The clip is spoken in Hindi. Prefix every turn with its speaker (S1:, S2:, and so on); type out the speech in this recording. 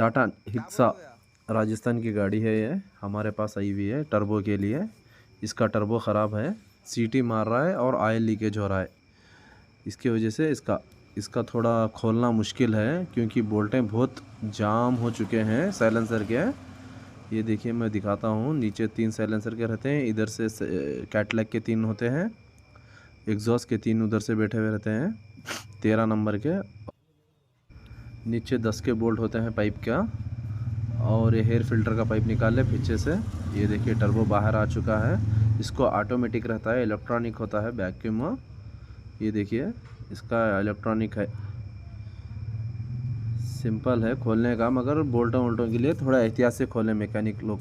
S1: टाटा हिक्सा राजस्थान की गाड़ी है, ये हमारे पास आई हुई है टर्बो के लिए। इसका टर्बो ख़राब है, सीटी मार रहा है और ऑयल लीकेज हो रहा है। इसकी वजह से इसका थोड़ा खोलना मुश्किल है, क्योंकि बोल्टें बहुत जाम हो चुके हैं साइलेंसर के। ये देखिए मैं दिखाता हूँ, नीचे 3 साइलेंसर के रहते हैं, इधर से कैटलैग के 3 होते हैं, एग्जॉस्ट के 3 उधर से बैठे हुए रहते हैं 13 नंबर के। नीचे 10 के बोल्ट होते हैं पाइप का, और ये हेयर फिल्टर का पाइप निकाल ले पीछे से। ये देखिए टर्बो बाहर आ चुका है। इसको ऑटोमेटिक रहता है, इलेक्ट्रॉनिक होता है वैक्यूम। ये देखिए इसका इलेक्ट्रॉनिक है, सिंपल है खोलने का, मगर बोल्टों वोल्टों के लिए थोड़ा एहतियात से खोलें मैकेनिक लोग।